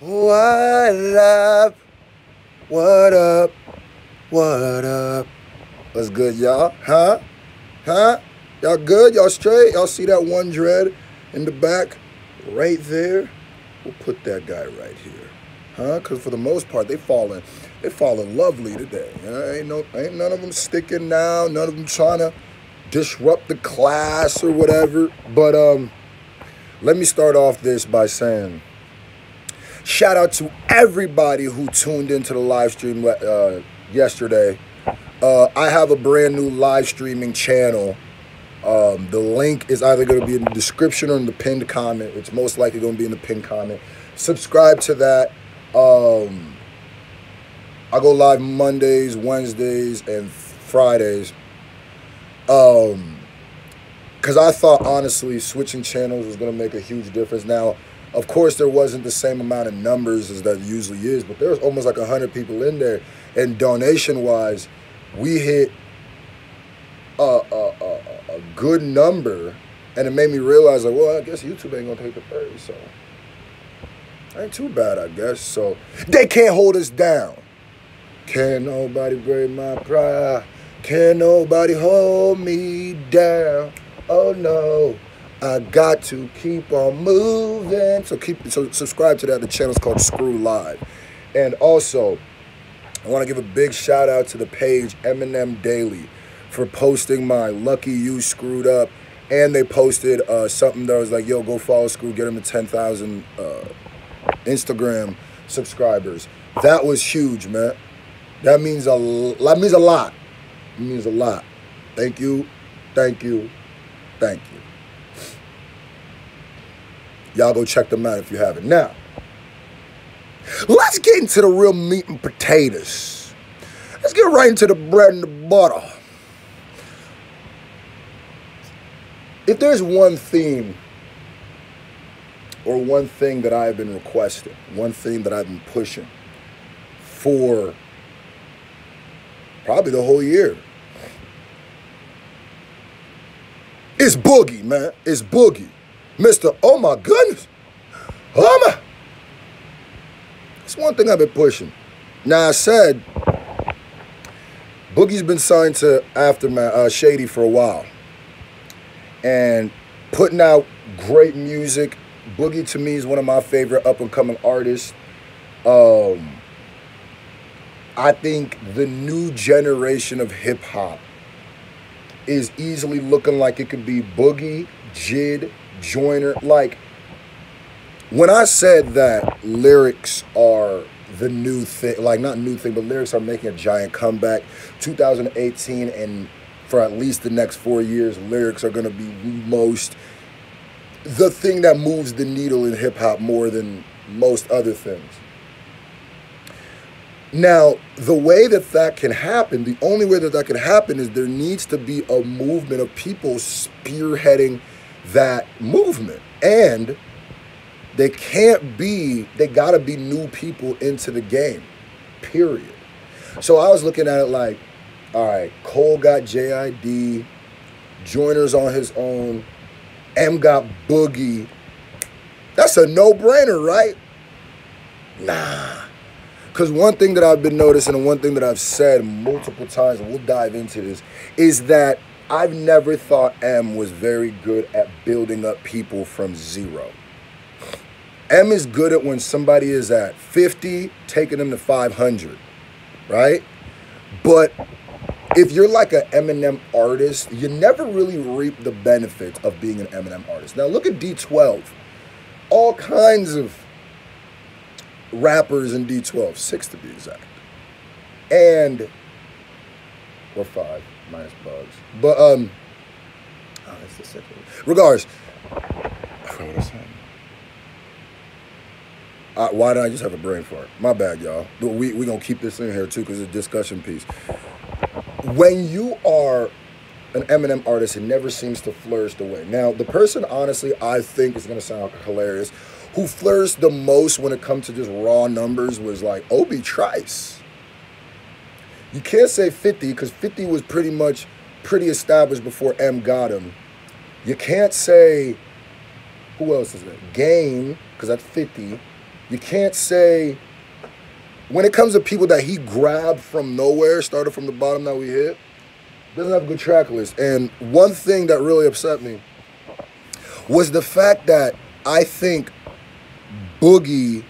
What up? What up? What up? What's good, y'all? Huh? Huh? Y'all good? Y'all straight? Y'all see that one dread in the back? Right there? We'll put that guy right here. Huh? Because for the most part, they falling lovely today. Ain't none of them sticking now. None of them trying to disrupt the class or whatever. But let me start off this by saying, shout out to everybody who tuned into the live stream yesterday. I have a brand new live streaming channel. The link is either going to be in the description or in the pinned comment. It's most likely going to be in the pinned comment. Subscribe to that. I go live Mondays, Wednesdays, and Fridays. Because I thought, honestly, switching channels was going to make a huge difference. Now, of course, there wasn't the same amount of numbers as that usually is, but there's almost like 100 people in there. And donation-wise, we hit a good number, and it made me realize, like, well, I guess YouTube ain't gonna take the 30, so ain't too bad, I guess. So they can't hold us down. Can't nobody break my pride. Can't nobody hold me down. Oh no, I got to keep on moving. So subscribe to that. The channel's called Scru Live. And also, I want to give a big shout out to the page Eminem Daily for posting my Lucky You Screwed Up. And they posted something that was like, yo, go follow Scru, get him to 10,000 Instagram subscribers. That was huge, man. That means a lot. It means a lot. Thank you. Thank you. Thank you. Y'all go check them out if you haven't. Now, let's get into the real meat and potatoes. Let's get right into the bread and the butter. If there's one theme or one thing that I've been requesting, one thing that I've been pushing for probably the whole year, it's Boogie, man. It's Boogie. Mr. Oh my goodness. Oh my. It's one thing I've been pushing. Now, I said Boogie's been signed to Aftermath, Shady for a while. And putting out great music. Boogie, to me, is one of my favorite up-and-coming artists. I think the new generation of hip-hop is easily looking like it could be Boogie, Jid, Joyner. Like, when I said that lyrics are the new thing, like not new thing, but lyrics are making a giant comeback, 2018 and for at least the next 4 years, lyrics are going to be the thing that moves the needle in hip-hop more than most other things. Now, the way that can happen, the only way that can happen is there needs to be a movement of people spearheading that movement. And they gotta be new people into the game, period. So I was looking at it like, all right, Cole got JID, Joyner's on his own, M got Boogie. That's a no-brainer, right? Nah. Because one thing that I've been noticing and one thing that I've said multiple times, and we'll dive into this, is that I've never thought M was very good at building up people from zero. M is good at when somebody is at 50, taking them to 500, right? But if you're like an Eminem artist, you never really reap the benefits of being an Eminem artist. Now look at D12. All kinds of rappers in D12, 6 to be exact. And, or 5, minus Bugs. But, that's the second. Regardless, I forgot what I said. Why did I just have a brain fart? My bad, y'all. We gonna keep this in here too because it's a discussion piece. When you are an Eminem artist, it never seems to flourish the way. Now, the person, honestly, I think is gonna sound hilarious, who flourished the most when it comes to just raw numbers was like Obi Trice. You can't say 50 because 50 was pretty established before M got him. You can't say, who else is that? Game, because that's 50. You can't say, when it comes to people that he grabbed from nowhere, started from the bottom that we hit, doesn't have a good track list. And one thing that really upset me was the fact that I think Boogie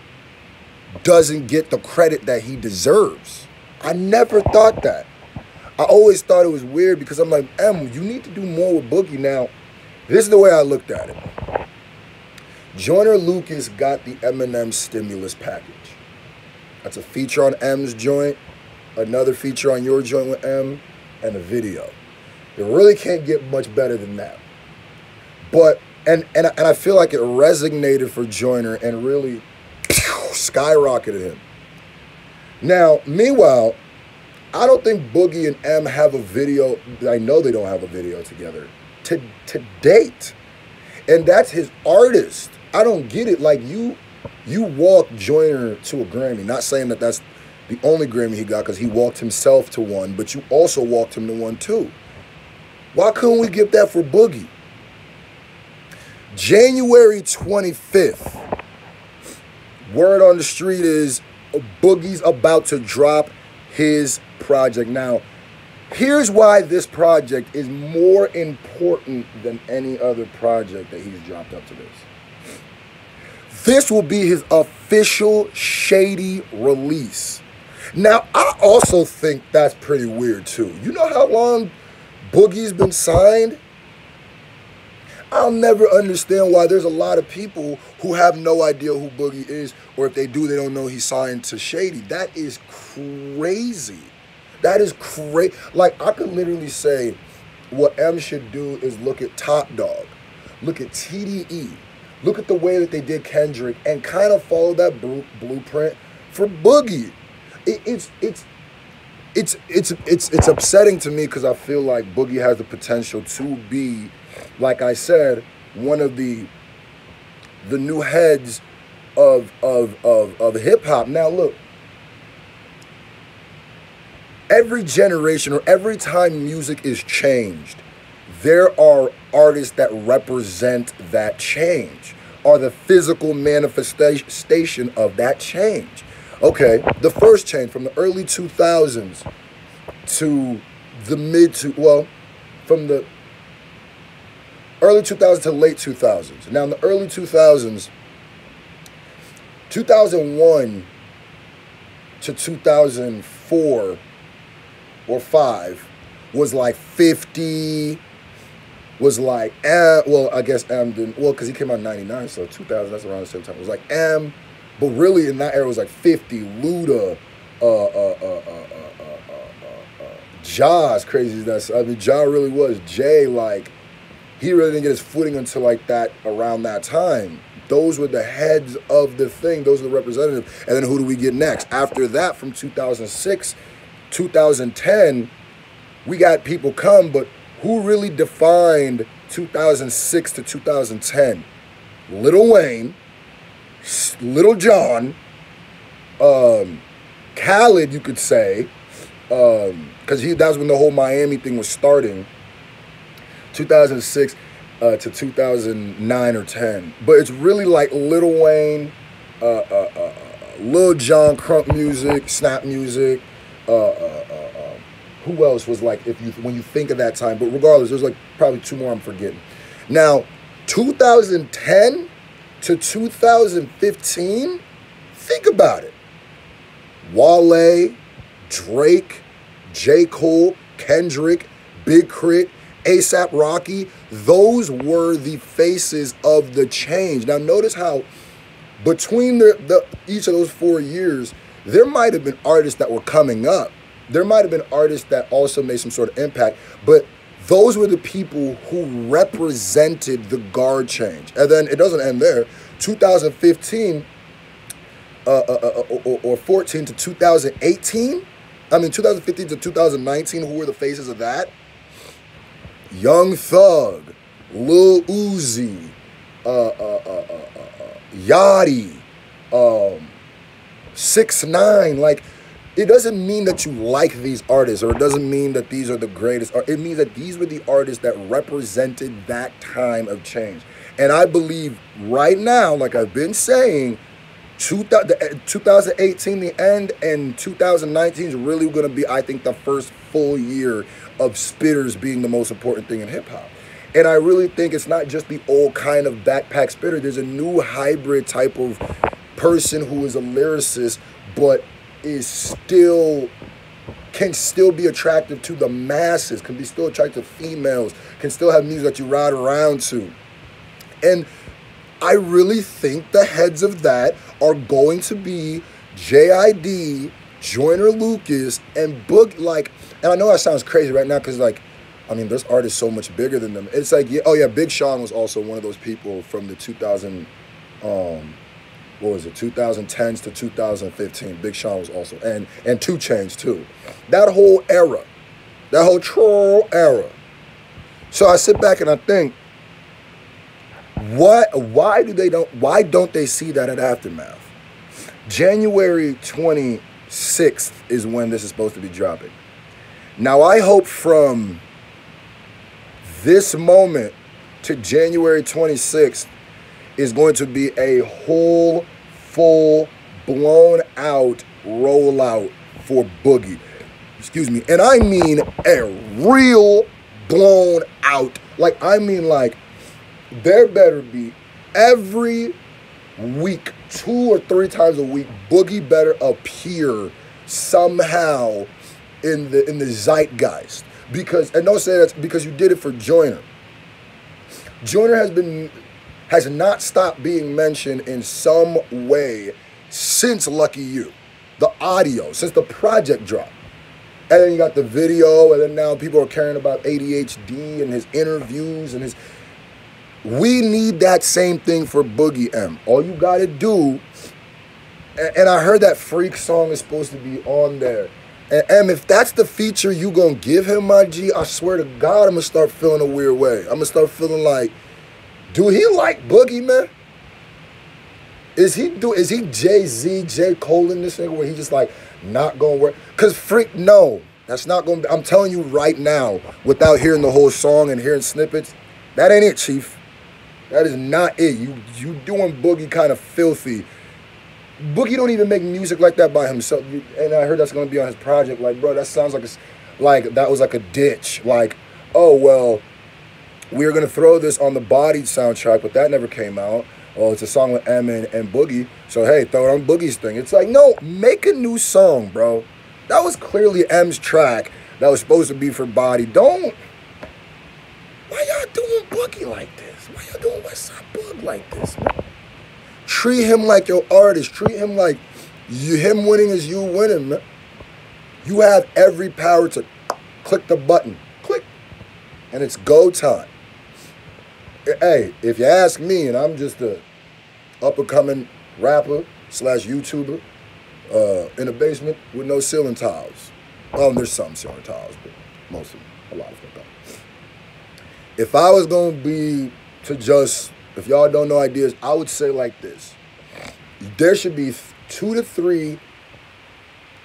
doesn't get the credit that he deserves. I never thought that. I always thought it was weird because I'm like, you need to do more with Boogie. Now, this is the way I looked at it. Joyner Lucas got the Eminem stimulus package. That's a feature on M's joint, another feature on your joint with M, and a video. It really can't get much better than that. But, and I feel like it resonated for Joyner and really skyrocketed him. Now, meanwhile, I don't think Boogie and M have a video. I know they don't have a video together to date. And that's his artist. I don't get it. Like, you walked Joyner to a Grammy. Not saying that that's the only Grammy he got, because he walked himself to one, but you also walked him to one too. Why couldn't we get that for Boogie? January 25th. Word on the street is Boogie's about to drop his project. Now, here's why this project is more important than any other project that he's dropped up to this. This will be his official Shady release. Now, I also think that's pretty weird too. You know how long Boogie's been signed? I'll never understand why there's a lot of people who have no idea who Boogie is, or if they do, they don't know he's signed to Shady. That is crazy. That is crazy. Like, I could literally say what M should do is look at Top Dog, look at TDE, look at the way that they did Kendrick, and kind of follow that blueprint for Boogie. It's upsetting to me because I feel like Boogie has the potential to be, like I said, one of the new heads of hip hop. Now look, every generation or every time music is changed, there are artists that represent that change, are the physical manifestation of that change. Okay, the first change from the early 2000s to the from the early 2000s to late 2000s. Now, in the early 2000s, 2001 to 2004 or 5 was like 50, was like, well, I guess M didn't, well, because he came out in 99, so 2000, that's around the same time. It was like M, but really in that era it was like 50, Luda, Ja's crazy as that. I mean, Ja really was. Jay, like, he really didn't get his footing until like that, around that time. Those were the heads of the thing. Those are the representatives. And then who do we get next? After that, from 2006, 2010, we got people come, but who really defined 2006 to 2010? Lil Wayne, Lil Jon, Khaled, you could say, because that was when the whole Miami thing was starting, 2006 to 2009 or 10. But it's really like Lil Wayne, Lil Jon, crunk music, snap music. Who else was like, when you think of that time? But regardless, there's like probably two more I'm forgetting. Now, 2010 to 2015, think about it. Wale, Drake, J. Cole, Kendrick, Big Crit, A$AP Rocky, those were the faces of the change. Now notice how between each of those 4 years, there might have been artists that were coming up. There might have been artists that also made some sort of impact, but those were the people who represented the guard change. And then it doesn't end there. 2015 or 14 to 2018, 2015 to 2019, who were the faces of that? Young Thug, Lil Uzi, Yachty, 6ix9ine. Like, it doesn't mean that you like these artists, or it doesn't mean that these are the greatest. It means that these were the artists that represented that time of change. And I believe right now, like I've been saying, 2018, the end, and 2019 is really going to be, I think, the first full year of spitters being the most important thing in hip hop. And I really think it's not just the old kind of backpack spitter. There's a new hybrid type of person who is a lyricist, but can still be attractive to the masses, can be still attractive to females, can still have music that you ride around to. And I really think the heads of that are going to be JID, Joyner Lucas, and Boogie. Like, and I know that sounds crazy right now because, like, I mean, this artist is so much bigger than them. It's like, yeah, oh yeah, Big Sean was also one of those people from the 2010s to 2015. Big Sean was also, and 2 Chainz too. That whole era, that whole troll era. So I sit back and I think, why don't they see that at Aftermath? January 26th is when this is supposed to be dropping. Now I hope from this moment to January 26th is going to be a whole, full, blown out rollout for Boogie. Excuse me. And I mean a real blown out. Like, I mean, like, there better be every week, 2 or 3 times a week, Boogie better appear somehow in the zeitgeist. Because, and don't say that's because you did it for Joyner. Joyner has not stopped being mentioned in some way since Lucky You. The audio, since the project dropped. And then you got the video, and then now people are caring about ADHD and his interviews and his... We need that same thing for Boogie M. All you gotta do, and I heard that Freak song is supposed to be on there. And M, if that's the feature you gonna give him, my G, I swear to God, I'm gonna start feeling a weird way. I'm gonna start feeling like, do he like Boogie, man? Is he Jay-Z, J. Cole in this nigga where he just like not gonna work? Cause Freak, no, that's not gonna be, I'm telling you right now, without hearing the whole song and hearing snippets, that ain't it, Chief. That is not it. You doing Boogie kind of filthy. Boogie don't even make music like that by himself. And I heard that's gonna be on his project. Like, bro, that sounds like that was like a ditch. Like, oh well, we were gonna throw this on the Bodied soundtrack, but that never came out. Oh, it's a song with M and Boogie. So hey, throw it on Boogie's thing. It's like, no, make a new song, bro. That was clearly M's track that was supposed to be for Body. Don't. Why y'all doing Boogie like this? Why y'all doing Westside Bug like this, man? Treat him like your artist. Treat him like him winning is you winning, man. You have every power to click the button. Click. And it's go time. Hey, if you ask me, and I'm just a up-and-coming rapper / YouTuber in a basement with no ceiling tiles. There's some ceiling tiles, but most of them, a lot of them don't. If I was going to be to just, if y'all don't know ideas, I would say like this. There should be 2 to 3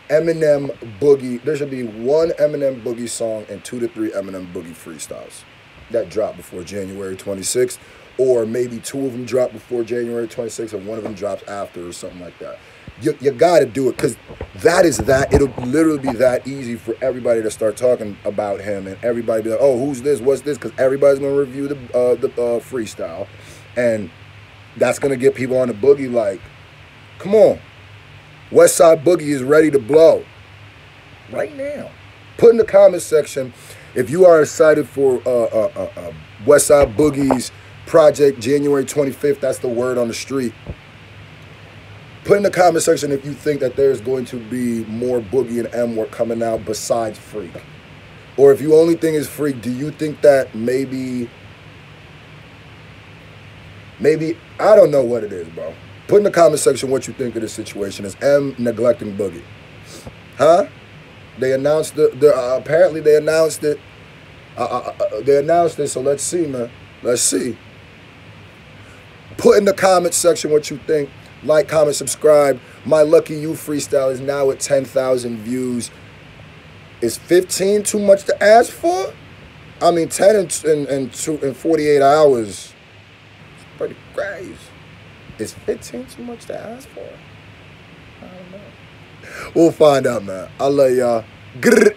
Eminem Boogie. There should be 1 Eminem Boogie song and 2 to 3 Eminem Boogie freestyles that drop before January 26th. Or maybe 2 of them drop before January 26th and 1 of them drops after or something like that. You got to do it because it'll literally be that easy for everybody to start talking about him and everybody be like, oh, who's this, what's this? Because everybody's going to review the freestyle. And that's going to get people on the Boogie like, come on, Westside Boogie is ready to blow right now. Put in the comment section if you are excited for Westside Boogie's project January 25th. That's the word on the street. Put in the comment section if you think that there's going to be more Boogie and M work coming out besides Freak. Or if you only think it's Freak, do you think that maybe, I don't know what it is, bro. Put in the comment section what you think of this situation. Is M neglecting Boogie? Huh? They announced apparently they announced it. They announced it, so let's see, man. Let's see. Put in the comment section what you think. Like, comment, subscribe. My Lucky You freestyle is now at 10,000 views. Is 15 too much to ask for? I mean, 10 in 48 hours. It's pretty crazy. Is 15 too much to ask for? I don't know. We'll find out, man. I love y'all. Grrr.